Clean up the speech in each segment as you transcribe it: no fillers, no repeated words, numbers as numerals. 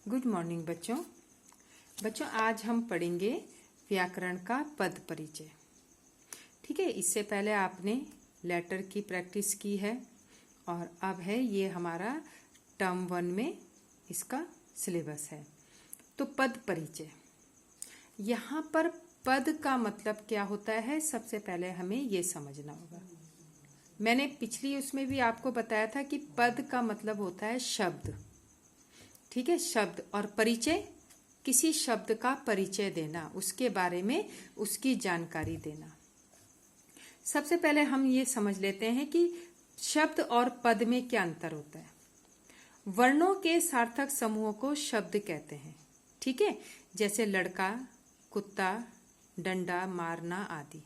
Good morning बच्चों आज हम पढ़ेंगे व्याकरण का पद परिचय। ठीक है, इससे पहले आपने लेटर की प्रैक्टिस की है और अब है ये हमारा टर्म 1 में इसका सिलेबस है। तो पद परिचय, यहाँ पर पद का मतलब क्या होता है, सबसे पहले हमें ये समझना होगा। मैंने पिछली उसमें भी आपको बताया था कि पद का मतलब होता है शब्द। ठीक है, शब्द, और परिचय किसी शब्द का परिचय देना, उसके बारे में उसकी जानकारी देना। सबसे पहले हम ये समझ लेते हैं कि शब्द और पद में क्या अंतर होता है। वर्णों के सार्थक समूह को शब्द कहते हैं। ठीक है, जैसे लड़का, कुत्ता, डंडा, मारना आदि।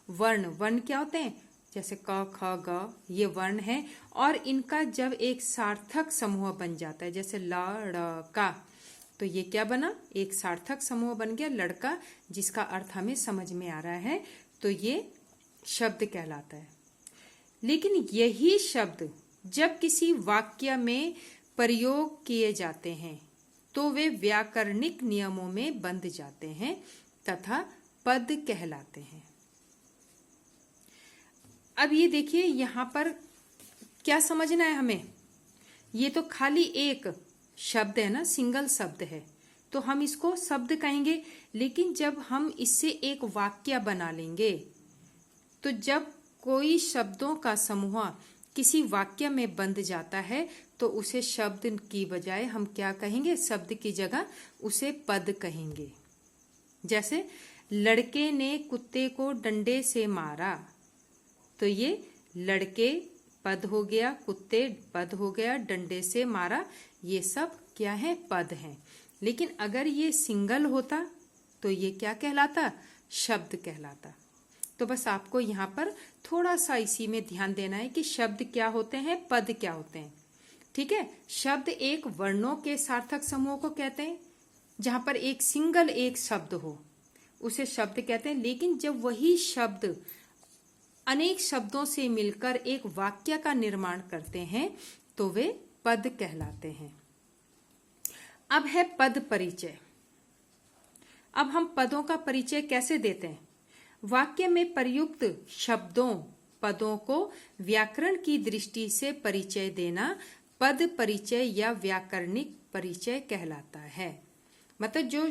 वर्ण क्या होते हैं, जैसे क, ख, ग, ये वर्ण है और इनका जब एक सार्थक समूह बन जाता है, जैसे ल, ड़, का, तो ये क्या बना, एक सार्थक समूह बन गया लड़का, जिसका अर्थ हमें समझ में आ रहा है, तो ये शब्द कहलाता है। लेकिन यही शब्द जब किसी वाक्य में प्रयोग किए जाते हैं तो वे व्याकरणिक नियमों में बंध जाते हैं तथा पद कहलाते हैं। अब ये देखिए, यहाँ पर क्या समझना है हमें, ये तो खाली एक शब्द है ना, सिंगल शब्द है, तो हम इसको शब्द कहेंगे। लेकिन जब हम इससे एक वाक्य बना लेंगे, तो जब कोई शब्दों का समूह किसी वाक्य में बंध जाता है तो उसे शब्द की बजाय हम क्या कहेंगे, शब्द की जगह उसे पद कहेंगे। जैसे लड़के ने कुत्ते को डंडे से मारा, तो ये लड़के पद हो गया, कुत्ते पद हो गया, डंडे से मारा, ये सब क्या है, पद हैं। लेकिन अगर ये सिंगल होता तो ये क्या कहलाता, शब्द कहलाता। तो बस आपको यहाँ पर थोड़ा सा इसी में ध्यान देना है कि शब्द क्या होते हैं, पद क्या होते हैं। ठीक है, शब्द एक वर्णों के सार्थक समूह को कहते हैं, जहां पर एक सिंगल एक शब्द हो उसे शब्द कहते हैं। लेकिन जब वही शब्द अनेक शब्दों से मिलकर एक वाक्य का निर्माण करते हैं तो वे पद कहलाते हैं। अब है पद परिचय। अब हम पदों का परिचय कैसे देते हैं, वाक्य में प्रयुक्त शब्दों, पदों को व्याकरण की दृष्टि से परिचय देना पद परिचय या व्याकरणिक परिचय कहलाता है। मतलब जो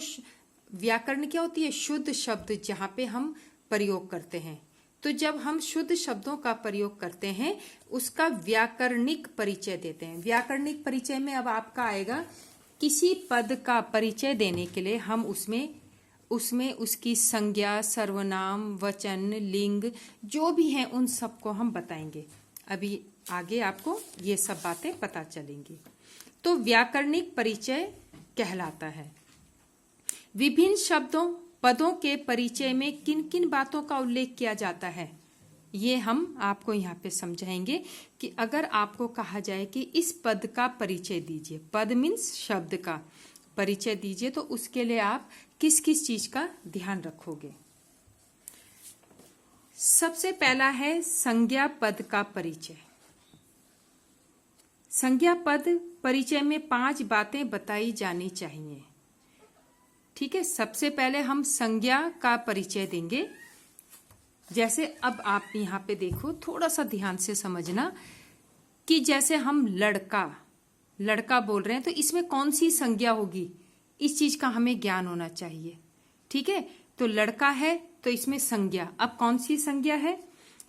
व्याकरण क्या होती है, शुद्ध शब्द जहां पे हम प्रयोग करते हैं, तो जब हम शुद्ध शब्दों का प्रयोग करते हैं उसका व्याकरणिक परिचय देते हैं। व्याकरणिक परिचय में अब आपका आएगा, किसी पद का परिचय देने के लिए हम उसमें उसकी संज्ञा, सर्वनाम, वचन, लिंग जो भी हैं उन सबको हम बताएंगे। अभी आगे आपको ये सब बातें पता चलेंगी। तो व्याकरणिक परिचय कहलाता है। विभिन्न शब्दों, पदों के परिचय में किन किन बातों का उल्लेख किया जाता है, ये हम आपको यहाँ पे समझाएंगे। कि अगर आपको कहा जाए कि इस पद का परिचय दीजिए, पद मीन्स शब्द का परिचय दीजिए, तो उसके लिए आप किस किस चीज का ध्यान रखोगे। सबसे पहला है संज्ञा पद का परिचय। संज्ञा पद परिचय में 5 बातें बताई जानी चाहिए। ठीक है, सबसे पहले हम संज्ञा का परिचय देंगे। जैसे अब आप यहाँ पे देखो, थोड़ा सा ध्यान से समझना कि जैसे हम लड़का बोल रहे हैं तो इसमें कौन सी संज्ञा होगी, इस चीज का हमें ज्ञान होना चाहिए। ठीक है, तो लड़का है तो इसमें संज्ञा, अब कौन सी संज्ञा है,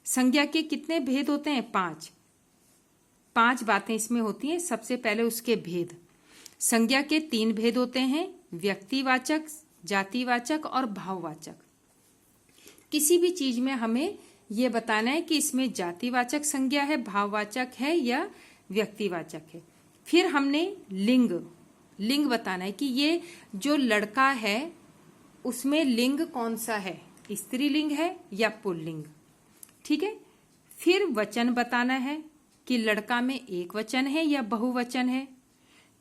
संज्ञा के कितने भेद होते हैं, 5 बातें इसमें होती हैं। सबसे पहले उसके भेद, संज्ञा के 3 भेद होते हैं, व्यक्तिवाचक, जातिवाचक और भाववाचक। किसी भी चीज में हमें यह बताना है कि इसमें जातिवाचक संज्ञा है, भाववाचक है या व्यक्तिवाचक है। फिर हमने लिंग बताना है कि ये जो लड़का है उसमें लिंग कौन सा है, स्त्रीलिंग है या पुल्लिंग। ठीक है, फिर वचन बताना है कि लड़का में एक वचन है या बहुवचन है।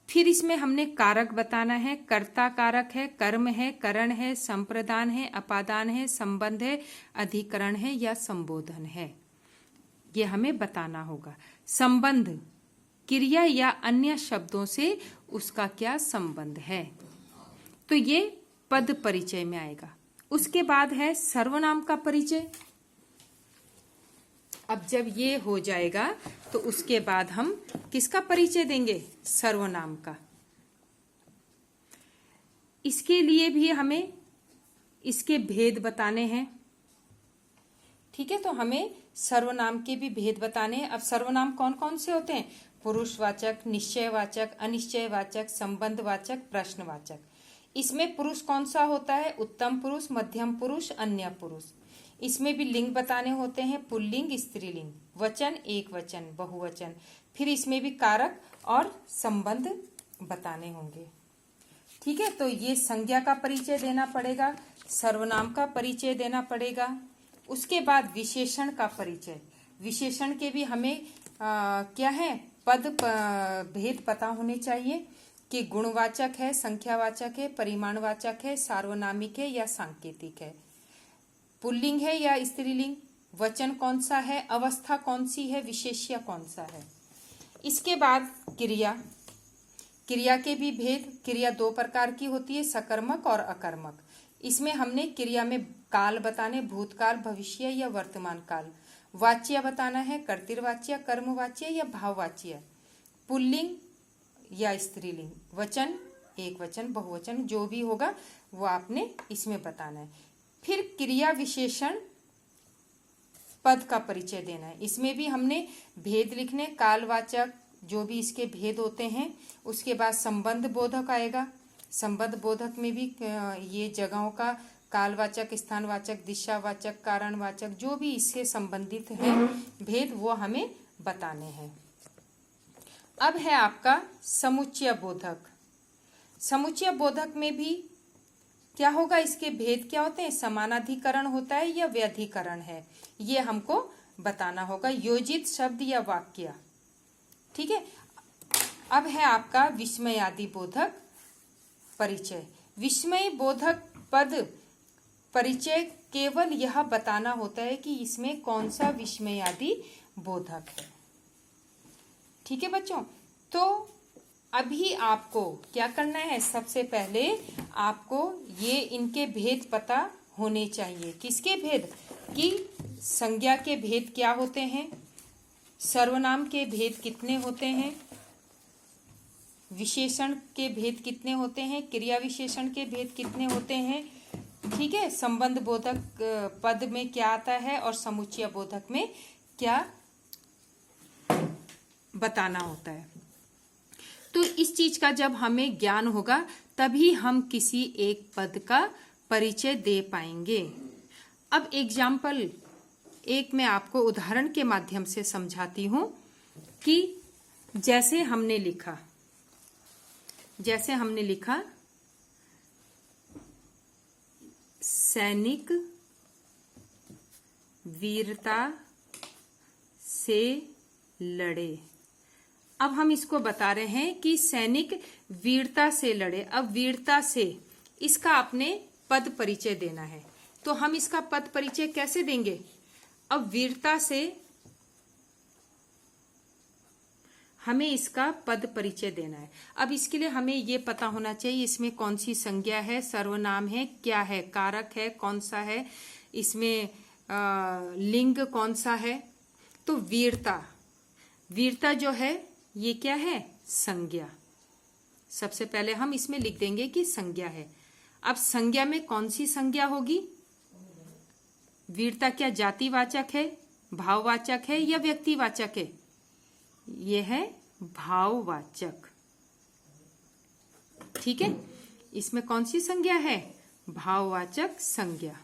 फिर इसमें हमने कारक बताना है, कर्ता कारक है, कर्म है, करण है, संप्रदान है, अपादान है, संबंध है, अधिकरण है या संबोधन है, ये हमें बताना होगा। संबंध क्रिया या अन्य शब्दों से उसका क्या संबंध है। तो ये पद परिचय में आएगा। उसके बाद है सर्वनाम का परिचय। अब जब ये हो जाएगा तो उसके बाद हम किसका परिचय देंगे, सर्वनाम का। इसके लिए भी हमें इसके भेद बताने हैं। ठीक है, तो हमें सर्वनाम के भी भेद बताने हैं। अब सर्वनाम कौन कौन से होते हैं, पुरुषवाचक, निश्चयवाचक, अनिश्चयवाचक, संबंधवाचक, प्रश्नवाचक। इसमें पुरुष कौन सा होता है, उत्तम पुरुष, मध्यम पुरुष, अन्य पुरुष। इसमें भी लिंग बताने होते हैं, पुल्लिंग, स्त्रीलिंग, वचन, एक वचन, बहुवचन। फिर इसमें भी कारक और संबंध बताने होंगे। ठीक है, तो ये संज्ञा का परिचय देना पड़ेगा, सर्वनाम का परिचय देना पड़ेगा। उसके बाद विशेषण का परिचय। विशेषण के भी हमें क्या है, पद भेद पता होने चाहिए कि गुणवाचक है, संख्यावाचक है, परिमाणवाचक है, सार्वनामिक है या सांकेतिक है, पुल्लिंग है या स्त्रीलिंग, वचन कौन सा है, अवस्था कौन सी है, विशेष्य कौन सा है। इसके बाद क्रिया। क्रिया के भी भेद। क्रिया दो प्रकार की होती है, सकर्मक और अकर्मक। इसमें हमने क्रिया में काल बताने, भूतकाल, भविष्य या वर्तमान काल। वाच्य बताना है, कर्तृवाच्य, कर्मवाच्य या भाववाच्य, पुल्लिंग या स्त्रीलिंग, वचन, एक वचन, बहुवचन, जो भी होगा वो आपने इसमें बताना है। फिर क्रिया विशेषण पद का परिचय देना है। इसमें भी हमने भेद लिखने, कालवाचक, जो भी इसके भेद होते हैं। उसके बाद संबंध बोधक आएगा। संबंध बोधक में भी ये जगहों का कालवाचक, स्थानवाचक, दिशावाचक, कारणवाचक, जो भी इससे संबंधित है भेद, वो हमें बताने हैं। अब है आपका समुच्चय बोधक। समुच्चय बोधक में भी क्या होगा, इसके भेद क्या होते हैं, समानाधिकरण होता है या व्यधिकरण है, ये हमको बताना होगा। योजित शब्द या वाक्य। ठीक है, अब है आपका विस्मयादि बोधक परिचय। विस्मय बोधक पद परिचय केवल यह बताना होता है कि इसमें कौन सा विस्मयादि बोधक है। ठीक है बच्चों, तो अभी आपको क्या करना है, सबसे पहले आपको ये इनके भेद पता होने चाहिए। किसके भेद, कि संज्ञा के भेद क्या होते हैं, सर्वनाम के भेद कितने होते हैं, विशेषण के भेद कितने होते हैं, क्रिया विशेषण के भेद कितने होते हैं। ठीक है, संबंध बोधक पद में क्या आता है और समुच्चय बोधक में क्या बताना होता है। तो इस चीज का जब हमें ज्ञान होगा तभी हम किसी एक पद का परिचय दे पाएंगे। अब एग्जाम्पल एक मैं आपको उदाहरण के माध्यम से समझाती हूं कि जैसे हमने लिखा सैनिक वीरता से लड़े। अब हम इसको बता रहे हैं कि सैनिक वीरता से लड़े। अब वीरता से इसका आपने पद परिचय देना है, तो हम इसका पद परिचय कैसे देंगे। अब वीरता से हमें इसका पद परिचय देना है। अब इसके लिए हमें ये पता होना चाहिए इसमें कौन सी संज्ञा है, सर्वनाम है, क्या है, कारक है, कौन सा है, इसमें लिंग कौन सा है। तो वीरता जो है ये क्या है, संज्ञा। सबसे पहले हम इसमें लिख देंगे कि संज्ञा है। अब संज्ञा में कौन सी संज्ञा होगी, वीरता क्या जातिवाचक है, भाववाचक है या व्यक्तिवाचक है, ये है भाववाचक। ठीक है, इसमें कौन सी संज्ञा है, भाववाचक संज्ञा।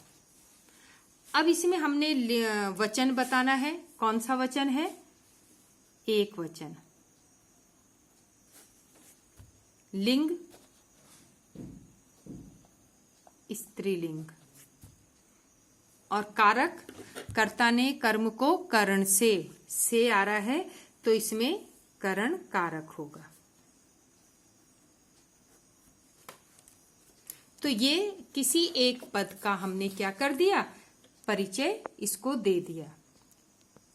अब इसमें हमने वचन बताना है, कौन सा वचन है, एक वचन। लिंग स्त्रीलिंग। और कारक, कर्ता ने कर्म को करण से आ रहा है तो इसमें करण कारक होगा। तो ये किसी एक पद का हमने क्या कर दिया, परिचय इसको दे दिया।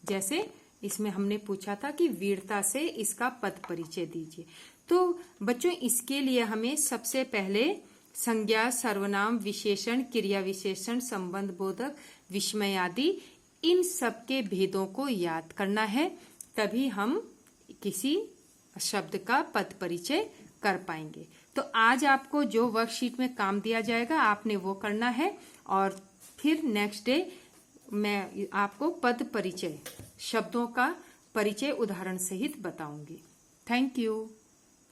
जैसे इसमें हमने पूछा था कि वीरता से इसका पद परिचय दीजिए। तो बच्चों इसके लिए हमें सबसे पहले संज्ञा, सर्वनाम, विशेषण, क्रिया विशेषण, संबंध बोधक, विस्मय आदि इन सब के भेदों को याद करना है, तभी हम किसी शब्द का पद परिचय कर पाएंगे। तो आज आपको जो वर्कशीट में काम दिया जाएगा आपने वो करना है, और फिर नेक्स्ट डे मैं आपको पद परिचय, शब्दों का परिचय उदाहरण सहित बताऊंगी। Thank you.